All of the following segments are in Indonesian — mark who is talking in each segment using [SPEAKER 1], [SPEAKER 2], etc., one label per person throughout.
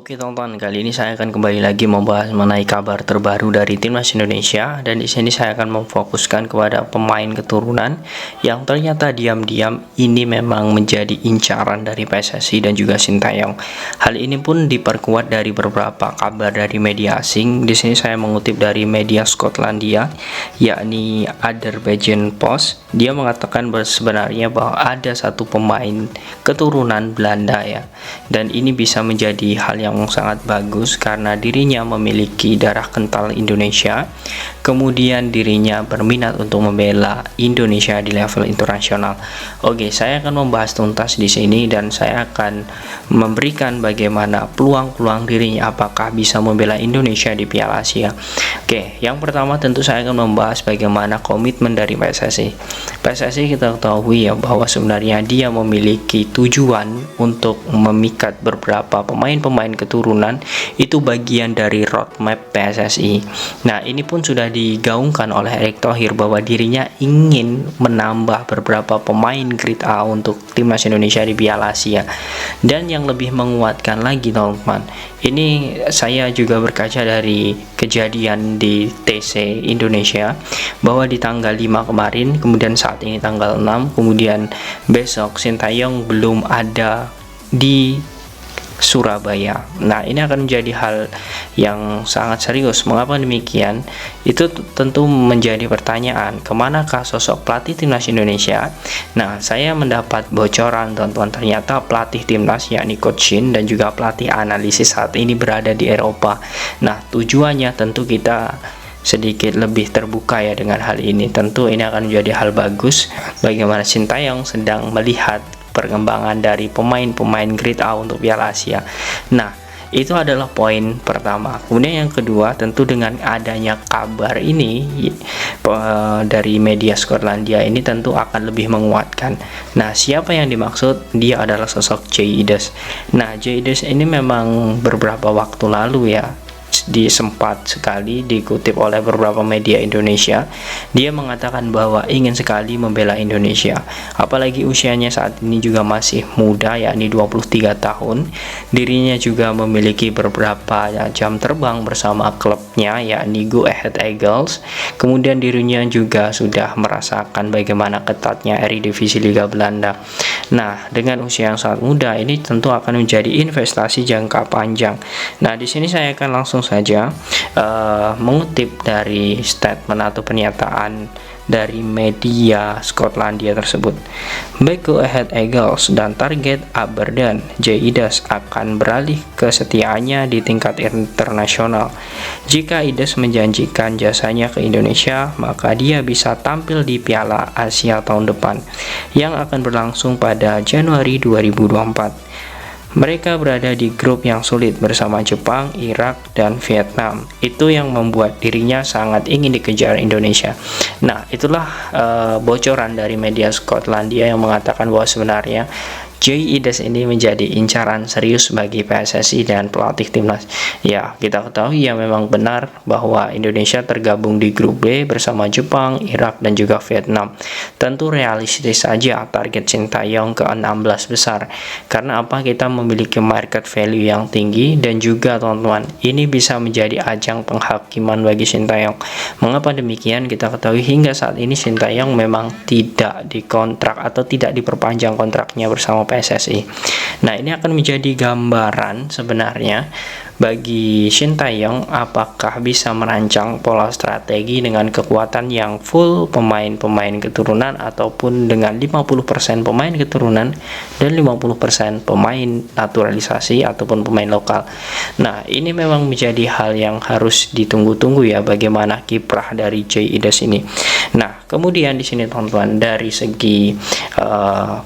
[SPEAKER 1] Oke teman-teman, kali ini saya akan kembali lagi membahas mengenai kabar terbaru dari Timnas Indonesia, dan di sini saya akan memfokuskan kepada pemain keturunan yang ternyata diam-diam ini memang menjadi incaran dari PSSI dan juga Sintayong. Hal ini pun diperkuat dari beberapa kabar dari media asing. Di sini saya mengutip dari media Skotlandia, yakni Azerbaijan Post. Dia mengatakan sebenarnya bahwa ada satu pemain keturunan Belanda ya, dan ini bisa menjadi hal yang sangat bagus karena dirinya memiliki darah kental Indonesia, kemudian dirinya berminat untuk membela Indonesia di level internasional. Oke, saya akan membahas tuntas di sini dan saya akan memberikan bagaimana peluang-peluang dirinya apakah bisa membela Indonesia di Piala Asia. Oke, yang pertama tentu saya akan membahas bagaimana komitmen dari PSSI. PSSI kita ketahui ya bahwa sebenarnya dia memiliki tujuan untuk memikat beberapa pemain-pemain keturunan, itu bagian dari roadmap PSSI. Nah, ini pun sudah digaungkan oleh Erick Thohir bahwa dirinya ingin menambah beberapa pemain grade A untuk Timnas Indonesia di Piala Asia. Dan yang lebih menguatkan lagi teman-teman, ini saya juga berkaca dari kejadian di TC Indonesia bahwa di tanggal 5 kemarin, kemudian saat ini tanggal 6, kemudian besok Sintayong belum ada di Surabaya. Nah, ini akan menjadi hal yang sangat serius. Mengapa demikian? Itu tentu menjadi pertanyaan, kemanakah sosok pelatih Timnas Indonesia? Nah, saya mendapat bocoran teman-teman, ternyata pelatih Timnas yakni Coach Shin dan juga pelatih analisis saat ini berada di Eropa. Nah, tujuannya tentu kita sedikit lebih terbuka ya dengan hal ini. Tentu ini akan menjadi hal bagus bagaimana Sintayong sedang melihat perkembangan dari pemain-pemain grade A untuk Piala Asia. Nah, itu adalah poin pertama. Kemudian yang kedua, tentu dengan adanya kabar ini dari media Skotlandia ini tentu akan lebih menguatkan. Nah, siapa yang dimaksud? Dia adalah sosok Jay Ides. Nah, Jay Ides ini memang beberapa waktu lalu ya sempat sekali dikutip oleh beberapa media Indonesia, dia mengatakan bahwa ingin sekali membela Indonesia, apalagi usianya saat ini juga masih muda yakni 23 tahun. Dirinya juga memiliki beberapa jam terbang bersama klubnya yakni Go Ahead Eagles. Kemudian dirinya juga sudah merasakan bagaimana ketatnya Eredivisie Liga Belanda. Nah, dengan usia yang sangat muda ini tentu akan menjadi investasi jangka panjang. Nah, di sini saya akan langsung saja mengutip dari statement atau pernyataan dari media Skotlandia tersebut. Baik Go Ahead Eagles dan target Aberdeen, Jay Ides akan beralih kesetiaannya di tingkat internasional. Jika Ides menjanjikan jasanya ke Indonesia, maka dia bisa tampil di Piala Asia tahun depan yang akan berlangsung pada Januari 2024. Mereka berada di grup yang sulit bersama Jepang, Irak, dan Vietnam. Itu yang membuat dirinya sangat ingin dikejar Indonesia. Nah, itulah bocoran dari media Skotlandia yang mengatakan bahwa sebenarnya Jay Ides ini menjadi incaran serius bagi PSSI dan pelatih Timnas. Ya, kita ketahui ya memang benar bahwa Indonesia tergabung di grup B bersama Jepang, Irak, dan juga Vietnam. Tentu realistis saja target Sintayong ke 16 besar. Karena apa? Kita memiliki market value yang tinggi dan juga teman-teman, ini bisa menjadi ajang penghakiman bagi Sintayong. Mengapa demikian? Kita ketahui hingga saat ini Sintayong memang tidak dikontrak atau tidak diperpanjang kontraknya bersama PSSI. Nah, ini akan menjadi gambaran sebenarnya bagi Sintayong apakah bisa merancang pola strategi dengan kekuatan yang full pemain-pemain keturunan ataupun dengan 50% pemain keturunan dan 50% pemain naturalisasi ataupun pemain lokal. Nah, ini memang menjadi hal yang harus ditunggu-tunggu ya bagaimana kiprah dari Jay Ides ini. Nah, kemudian di sini teman-teman, dari segi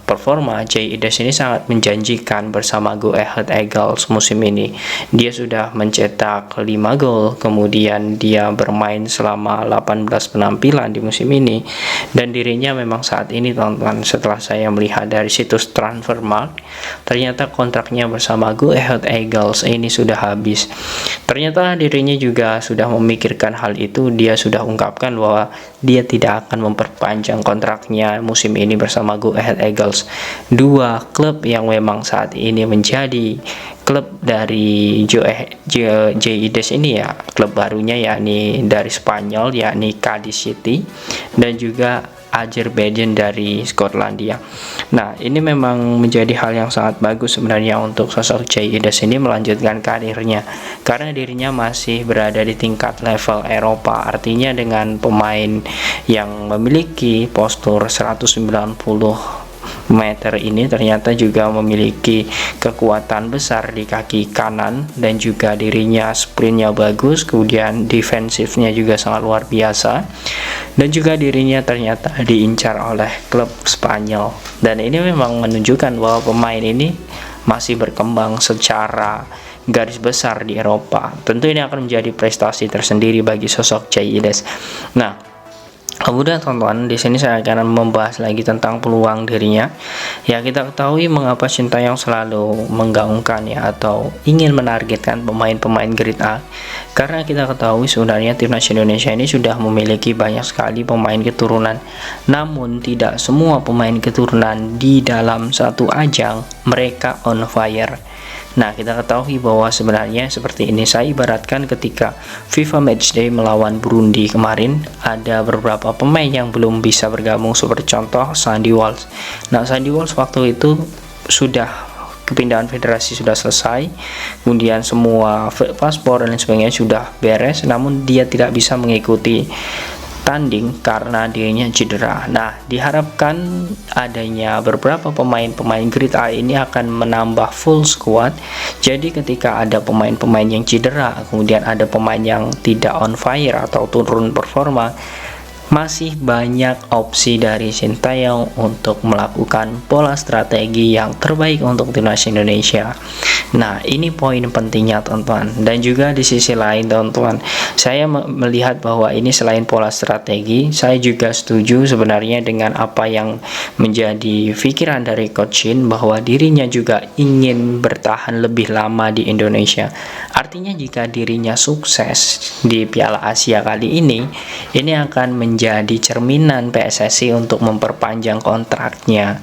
[SPEAKER 1] performa Jay Ides ini sangat menjanjikan bersama Go Ahead Eagles musim ini. Dia sudah mencetak 5 gol, kemudian dia bermain selama 18 penampilan di musim ini, dan dirinya memang saat ini teman-teman, setelah saya melihat dari situs Transfermarkt, ternyata kontraknya bersama Go Ahead Eagles ini sudah habis. Ternyata dirinya juga sudah memikirkan hal itu. Dia sudah ungkapkan bahwa dia tidak akan memperpanjang kontraknya musim ini bersama Go Ahead Eagles. Dua klub yang memang saat ini menjadi klub dari Jaides ini ya, klub barunya yakni dari Spanyol yakni Cadiz City, dan juga Azerbaijan dari Skotlandia. Nah, ini memang menjadi hal yang sangat bagus sebenarnya untuk sosok Jaides ini melanjutkan karirnya, karena dirinya masih berada di tingkat level Eropa. Artinya dengan pemain yang memiliki postur 190 meter ini ternyata juga memiliki kekuatan besar di kaki kanan, dan juga dirinya sprintnya bagus, kemudian defensifnya juga sangat luar biasa, dan juga dirinya ternyata diincar oleh klub Spanyol. Dan ini memang menunjukkan bahwa pemain ini masih berkembang secara garis besar di Eropa. Tentu ini akan menjadi prestasi tersendiri bagi sosok Jaides. Nah, kemudian teman-teman, di sini saya akan membahas lagi tentang peluang dirinya. Ya, kita ketahui mengapa Sintayong selalu menggaungkan ya, atau ingin menargetkan pemain-pemain grade A. Karena kita ketahui sebenarnya timnas Indonesia ini sudah memiliki banyak sekali pemain keturunan. Namun tidak semua pemain keturunan di dalam satu ajang mereka on fire. Nah, kita ketahui bahwa sebenarnya seperti ini, saya ibaratkan ketika FIFA Matchday melawan Burundi kemarin, ada beberapa pemain yang belum bisa bergabung, seperti contoh Sandy Walsh. Nah, Sandy Walsh waktu itu sudah kepindahan federasi sudah selesai, kemudian semua paspor dan sebagainya sudah beres, namun dia tidak bisa mengikuti tanding karena dirinya cedera. Nah, diharapkan adanya beberapa pemain-pemain grade A ini akan menambah full squad. Jadi ketika ada pemain-pemain yang cedera, kemudian ada pemain yang tidak on fire atau turun performa, masih banyak opsi dari Sintayong untuk melakukan pola strategi yang terbaik untuk timnas Indonesia. Nah, ini poin pentingnya teman-teman. Dan juga di sisi lain teman-teman, saya melihat bahwa ini selain pola strategi, saya juga setuju sebenarnya dengan apa yang menjadi pikiran dari Coach Shin, bahwa dirinya juga ingin bertahan lebih lama di Indonesia. Artinya jika dirinya sukses di Piala Asia kali ini akan menjadi cerminan PSSI untuk memperpanjang kontraknya.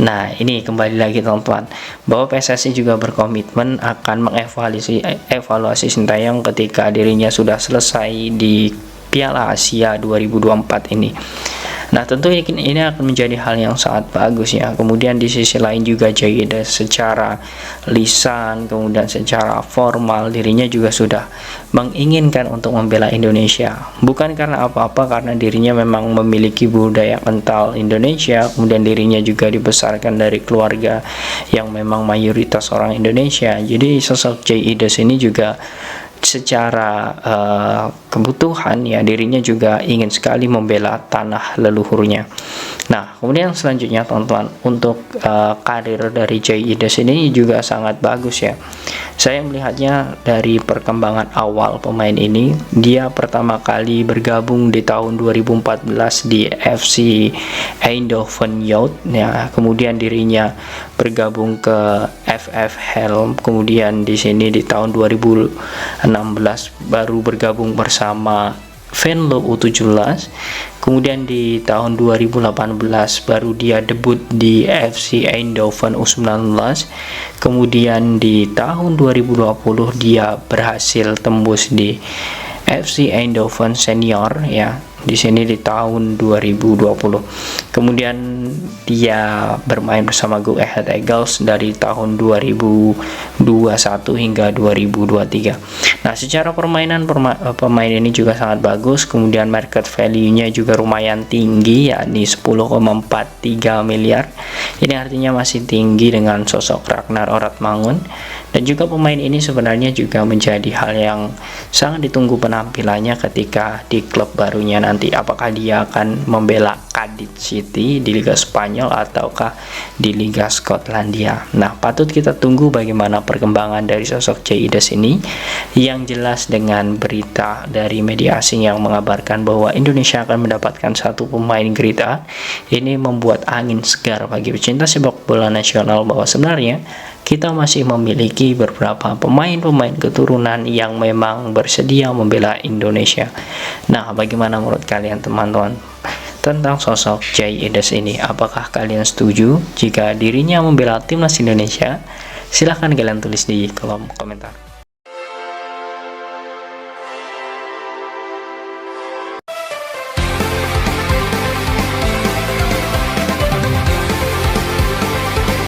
[SPEAKER 1] Nah, ini kembali lagi teman-teman, bahwa PSSI juga berkomitmen akan mengevaluasi Sintayong ketika dirinya sudah selesai di Piala Asia 2024 ini. Nah, tentu ini akan menjadi hal yang sangat bagus ya. Kemudian di sisi lain juga Jaides secara lisan, kemudian secara formal, dirinya juga sudah menginginkan untuk membela Indonesia. Bukan karena apa-apa, karena dirinya memang memiliki budaya kental Indonesia, kemudian dirinya juga dibesarkan dari keluarga yang memang mayoritas orang Indonesia. Jadi sosok Jaides ini juga secara kebutuhan ya, dirinya juga ingin sekali membela tanah leluhurnya. Nah, kemudian selanjutnya teman-teman, untuk karir dari Jaides ini juga sangat bagus ya. Saya melihatnya dari perkembangan awal pemain ini, dia pertama kali bergabung di tahun 2014 di FC Eindhoven Youth ya, kemudian dirinya bergabung ke FF Helm, kemudian di sini di tahun 2016 baru bergabung bersama Venlo U17, kemudian di tahun 2018 baru dia debut di FC Eindhoven U19, kemudian di tahun 2020 dia berhasil tembus di FC Eindhoven Senior ya, di sini di tahun 2020. Kemudian dia bermain bersama Go Ahead Eagles dari tahun 2021 hingga 2023. Nah, secara permainan pemain ini juga sangat bagus, kemudian market value-nya juga lumayan tinggi, yakni 10,43 miliar. Ini artinya masih tinggi dengan sosok Ragnar Oratmangun. Dan juga pemain ini sebenarnya juga menjadi hal yang sangat ditunggu penampilannya ketika di klub barunya nanti. Apakah dia akan membela Cadiz City di Liga Spanyol ataukah di Liga Skotlandia. Nah, patut kita tunggu bagaimana perkembangan dari sosok Jaides ini. Yang jelas dengan berita dari media asing yang mengabarkan bahwa Indonesia akan mendapatkan satu pemain grade A, ini membuat angin segar bagi pecinta sepak bola nasional, bahwa sebenarnya kita masih memiliki beberapa pemain-pemain keturunan yang memang bersedia membela Indonesia. Nah, bagaimana menurut kalian teman-teman tentang sosok Jaides ini? Apakah kalian setuju jika dirinya membela timnas Indonesia? Silahkan kalian tulis di kolom komentar.